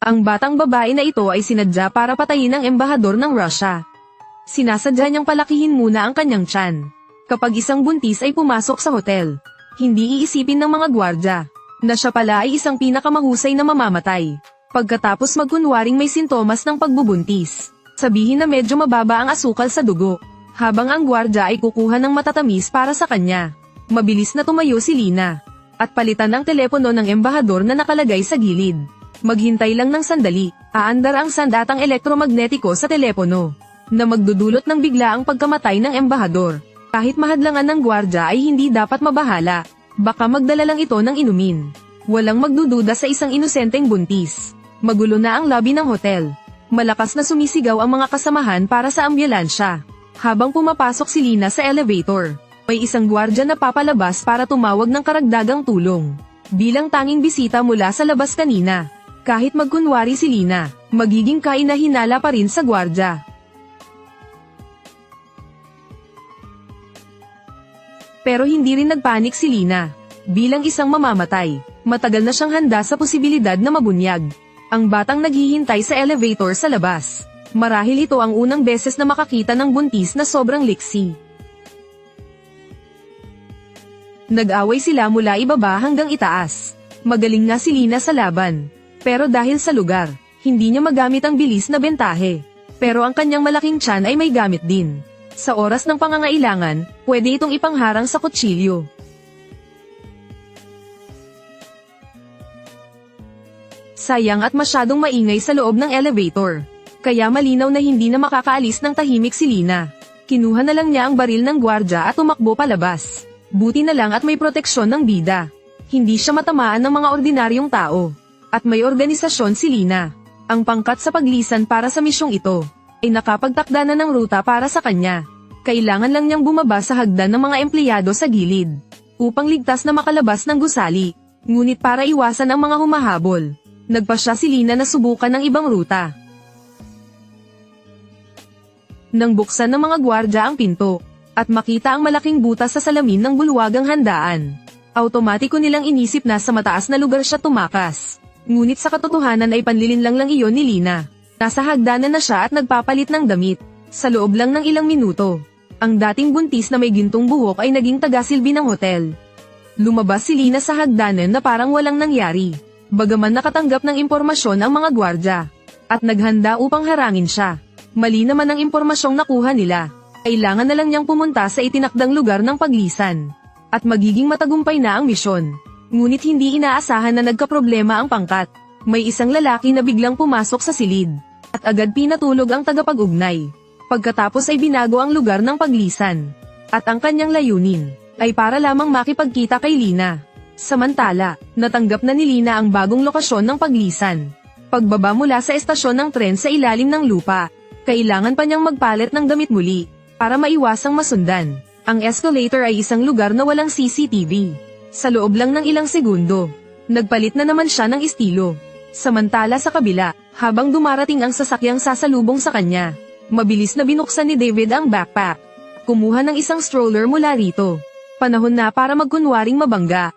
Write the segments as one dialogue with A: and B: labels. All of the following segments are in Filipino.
A: Ang batang babae na ito ay sinadya para patayin ang embahador ng Russia. Sinasadya niyang palakihin muna ang kanyang tiyan. Kapag isang buntis ay pumasok sa hotel, hindi iisipin ng mga gwardya na siya pala ay isang pinakamahusay na mamamatay. Pagkatapos magkunwaring may sintomas ng pagbubuntis, sabihin na medyo mababa ang asukal sa dugo, habang ang gwardya ay kukuha ng matatamis para sa kanya. Mabilis na tumayo si Lina, at palitan ang telepono ng embahador na nakalagay sa gilid. Maghintay lang ng sandali, aandar ang sandatang elektromagnetiko sa telepono, na magdudulot ng bigla ang pagkamatay ng embahador. Kahit mahadlangan ng gwardya ay hindi dapat mabahala, baka magdala lang ito ng inumin. Walang magdududa sa isang inosenteng buntis. Magulo na ang lobby ng hotel. Malakas na sumisigaw ang mga kasamahan para sa ambulansya. Habang pumapasok si Lina sa elevator, may isang gwardya na papalabas para tumawag ng karagdagang tulong. Bilang tanging bisita mula sa labas kanina, kahit magkunwari si Lina, magiging kainahinala pa rin sa gwardya. Pero hindi rin nagpanik si Lina. Bilang isang mamamatay, matagal na siyang handa sa posibilidad na mabunyag. Ang batang naghihintay sa elevator sa labas. Marahil ito ang unang beses na makakita ng buntis na sobrang liksi. Nag-away sila mula ibaba hanggang itaas. Magaling nga si Lina sa laban. Pero dahil sa lugar, hindi niya magamit ang bilis na bentahe. Pero ang kanyang malaking tiyan ay may gamit din. Sa oras ng pangangailangan, pwede itong ipangharang sa kutsilyo. Sayang at masyadong maingay sa loob ng elevator. Kaya malinaw na hindi na makakaalis ng tahimik si Lina. Kinuha na lang niya ang baril ng gwardya at tumakbo palabas. Buti na lang at may proteksyon ng bida. Hindi siya matamaan ng mga ordinaryong tao. At may organisasyon si Lina. Ang pangkat sa paglisan para sa misyong ito ay nakapagtakda na ng ruta para sa kanya. Kailangan lang niyang bumaba sa hagdan ng mga empleyado sa gilid, upang ligtas na makalabas ng gusali. Ngunit para iwasan ang mga humahabol, nagpasya si Lina na subukan ng ibang ruta. Nang buksan ng mga gwardya ang pinto, at makita ang malaking butas sa salamin ng bulwagang handaan, automatiko nilang inisip na sa mataas na lugar siya tumakas. Ngunit sa katotohanan ay panlilinlang lang iyon ni Lina. Nasa hagdanan na siya at nagpapalit ng damit. Sa loob lang ng ilang minuto, ang dating buntis na may gintong buhok ay naging tagasilbi ng hotel. Lumabas si Lina sa hagdanan na parang walang nangyari, bagaman nakatanggap ng impormasyon ang mga gwardya, at naghanda upang harangin siya. Mali naman ang impormasyong nakuha nila. Kailangan na lang niyang pumunta sa itinakdang lugar ng paglisan, at magiging matagumpay na ang misyon. Ngunit hindi inaasahan na nagkaproblema ang pangkat. May isang lalaki na biglang pumasok sa silid, at agad pinatulog ang tagapag-ugnay. Pagkatapos ay binago ang lugar ng paglisan, at ang kanyang layunin ay para lamang makipagkita kay Lina. Samantala, natanggap na ni Lina ang bagong lokasyon ng paglisan. Pagbaba mula sa estasyon ng tren sa ilalim ng lupa, kailangan pa niyang magpalit ng damit muli, para maiwasang masundan. Ang escalator ay isang lugar na walang CCTV. Sa loob lang ng ilang segundo, nagpalit na naman siya ng estilo. Samantala sa kabila, habang dumarating ang sasakyang sasalubong sa kanya, mabilis na binuksan ni David ang backpack. Kumuha ng isang stroller mula rito. Panahon na para magkunwaring mabangga.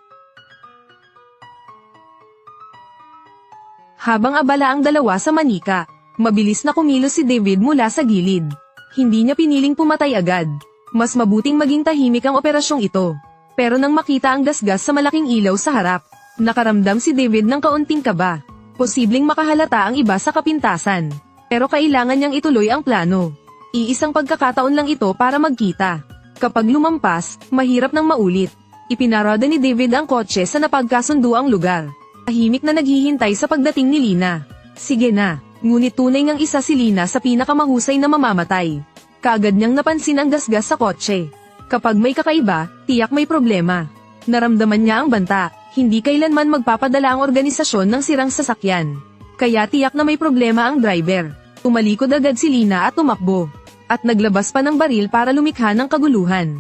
A: Habang abala ang dalawa sa manika, mabilis na kumilos si David mula sa gilid. Hindi niya piniling pumatay agad. Mas mabuting maging tahimik ang operasyong ito. Pero nang makita ang gasgas sa malaking ilaw sa harap, nakaramdam si David ng kaunting kaba. Posibleng makahalata ang iba sa kapintasan. Pero kailangan niyang ituloy ang plano. Iisang pagkakataon lang ito para magkita. Kapag lumampas, mahirap nang maulit. Ipinarada ni David ang kotse sa napagkasundo ang lugar. Tahimik na naghihintay sa pagdating ni Lina. Sige na, ngunit tunay ngang isa si Lina sa pinakamahusay na mamamatay. Kaagad niyang napansin ang gasgas sa kotse. Kapag may kakaiba, tiyak may problema. Naramdaman niya ang banta, hindi kailanman magpapadala ang organisasyon ng sirang sasakyan. Kaya tiyak na may problema ang driver. Tumalikod agad si Lina at tumakbo. At naglabas pa ng baril para lumikha ng kaguluhan.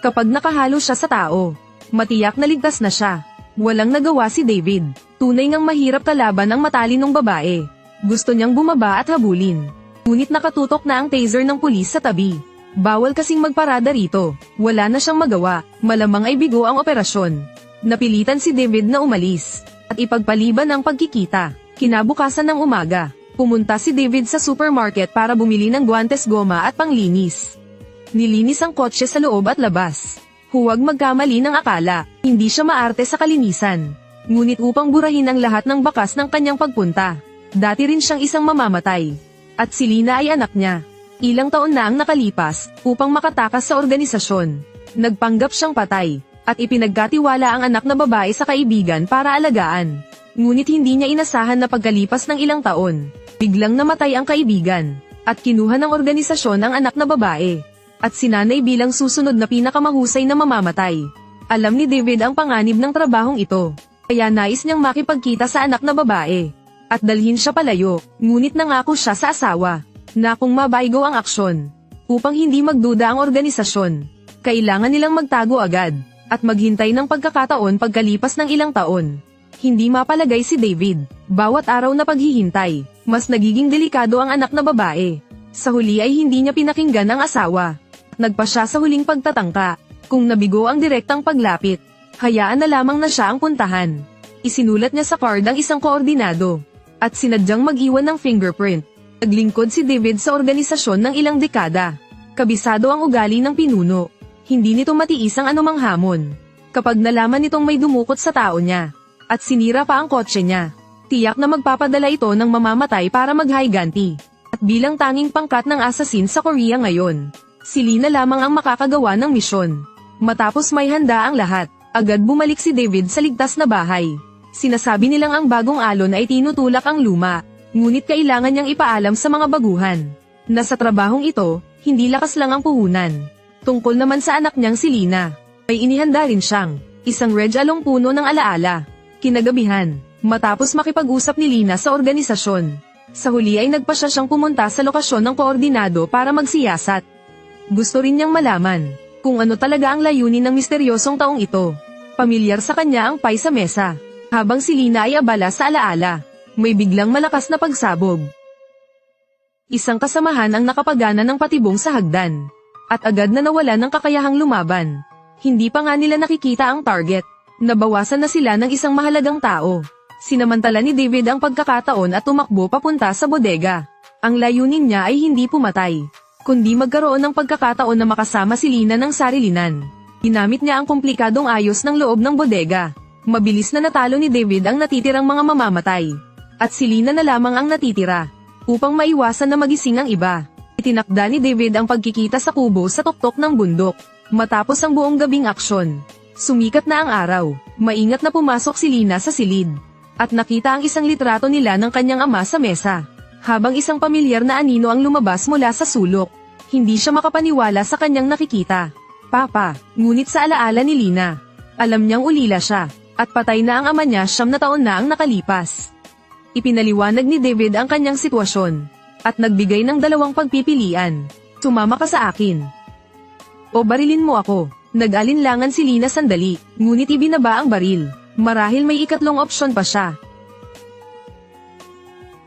A: Kapag nakahalo siya sa tao, matiyak na ligtas na siya. Walang nagawa si David. Tunay ngang mahirap kalaban ang matalinong babae. Gusto niyang bumaba at habulin. Ngunit nakatutok na ang taser ng pulis sa tabi. Bawal kasing magparada rito. Wala na siyang magawa. Malamang ay bigo ang operasyon. Napilitan si David na umalis. at ipagpaliban ang pagkikita. Kinabukasan ng umaga, pumunta si David sa supermarket para bumili ng guwantes, goma at panglinis. Nilinis ang kotse sa loob at labas. Huwag magkamali ng akala, hindi siya maarte sa kalinisan. Ngunit upang burahin ang lahat ng bakas ng kanyang pagpunta, dati rin siyang isang mamamatay. At si Lina ay anak niya. Ilang taon na ang nakalipas, upang makatakas sa organisasyon. Nagpanggap siyang patay, at ipinagkatiwala ang anak na babae sa kaibigan para alagaan. Ngunit hindi niya inasahan na pagkalipas ng ilang taon, biglang namatay ang kaibigan, at kinuha ng organisasyon ang anak na babae. At si nanay bilang susunod na pinakamahusay na mamamatay. Alam ni David ang panganib ng trabahong ito, kaya nais niyang makipagkita sa anak na babae. At dalhin siya palayo, ngunit nangako siya sa asawa, na kung mabaigo ang aksyon, upang hindi magduda ang organisasyon, kailangan nilang magtago agad, at maghintay ng pagkakataon pagkalipas ng ilang taon. Hindi mapalagay si David, bawat araw na paghihintay, mas nagiging delikado ang anak na babae. Sa huli ay hindi niya pinakinggan ang asawa. Nagpa siya sa huling pagtatangka, kung nabigo ang direktang paglapit, hayaan na lamang na siya ang puntahan. Isinulat niya sa card ang isang koordinado, at sinadyang mag-iwan ng fingerprint. Naglingkod si David sa organisasyon ng ilang dekada. Kabisado ang ugali ng pinuno. Hindi nito matiis ang anumang hamon. Kapag nalaman nitong may dumukot sa tao niya, at sinira pa ang kotse niya, tiyak na magpapadala ito ng mamamatay para maghiganti. At bilang tanging pangkat ng assassin sa Korea ngayon, si Lina lamang ang makakagawa ng misyon. Matapos may handa ang lahat, agad bumalik si David sa ligtas na bahay. Sinasabi nilang ang bagong alon ay tinutulak ang luma. Ngunit kailangan niyang ipaalam sa mga baguhan na sa trabahong ito, hindi lakas lang ang puhunan. Tungkol naman sa anak niyang si Lina, may inihanda rin siyang isang red along puno ng alaala. Kinagabihan, matapos makipag-usap ni Lina sa organisasyon, sa huli ay nagpasya siyang pumunta sa lokasyon ng koordinado para magsiyasat. Gusto rin niyang malaman kung ano talaga ang layunin ng misteryosong taong ito. Pamilyar sa kanya ang pay sa mesa. Habang si Lina ay abala sa alaala, may biglang malakas na pagsabog. Isang kasamahan ang nakapagana ng patibong sa hagdan, at agad na nawala ng kakayahang lumaban. Hindi pa nga nila nakikita ang target. Nabawasan na sila ng isang mahalagang tao. Sinamantala ni David ang pagkakataon at tumakbo papunta sa bodega. Ang layunin niya ay hindi pumatay, kundi magkaroon ng pagkakataon na makasama si Lina ng sarilinan. Ginamit niya ang komplikadong ayos ng loob ng bodega. Mabilis na natalo ni David ang natitirang mga mamamatay. At si Lina na lamang ang natitira. Upang maiwasan na magising ang iba, itinakda ni David ang pagkikita sa kubo sa tuktok ng bundok. Matapos ang buong gabing aksyon, sumikat na ang araw. Maingat na pumasok si Lina sa silid, at nakita ang isang litrato nila ng kanyang ama sa mesa. Habang isang pamilyar na anino ang lumabas mula sa sulok, hindi siya makapaniwala sa kanyang nakikita. Papa, ngunit sa alaala ni Lina, alam niyang ulila siya, at patay na ang ama niya 9 na taon na ang nakalipas. Ipinaliwanag ni David ang kanyang sitwasyon, at nagbigay ng 2 pagpipilian. Sumama ka sa akin, o barilin mo ako. Nag-alinlangan si Lina sandali, ngunit ibinaba ang baril. Marahil may ikatlong opsyon pa siya.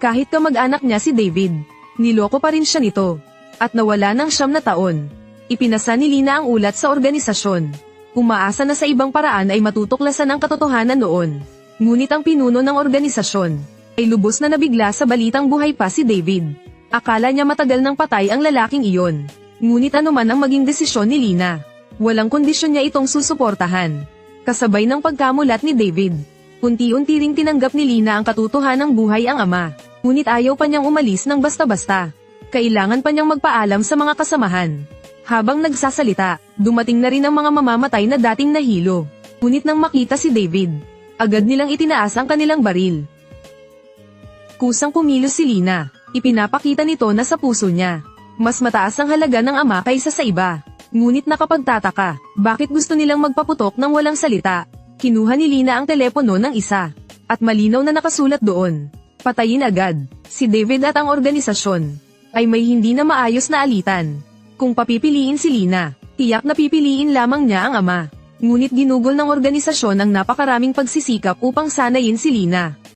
A: Kahit kamag-anak niya si David, niloko pa rin siya nito, at nawala ng 9 na taon. Ipinasa ni Lina ang ulat sa organisasyon. Umaasa na sa ibang paraan ay matutuklasan ang katotohanan noon. Ngunit ang pinuno ng organisasyon ay lubos na nabigla sa balitang buhay pa si David. Akala niya matagal nang patay ang lalaking iyon. Ngunit anuman ang maging desisyon ni Lina, walang kondisyon niya itong susuportahan. Kasabay ng pagkamulat ni David, unti-unti ring tinanggap ni Lina ang katotohanang buhay ang ama. Ngunit ayaw pa niyang umalis ng basta-basta. Kailangan pa niyang magpaalam sa mga kasamahan. Habang nagsasalita, dumating na rin ang mga mamamatay na dating nahilo. Ngunit nang makita si David, agad nilang itinaas ang kanilang baril. Kusang kumilos si Lina. Ipinapakita nito na sa puso niya, mas mataas ang halaga ng ama kaysa sa iba. Ngunit nakapagtataka, bakit gusto nilang magpaputok ng walang salita? Kinuha ni Lina ang telepono ng isa, at malinaw na nakasulat doon, patayin agad. Si David at ang organisasyon ay may hindi na maayos na alitan. Kung papipiliin si Lina, tiyak na pipiliin lamang niya ang ama. Ngunit ginugol ng organisasyon ang napakaraming pagsisikap upang sanayin si Lina.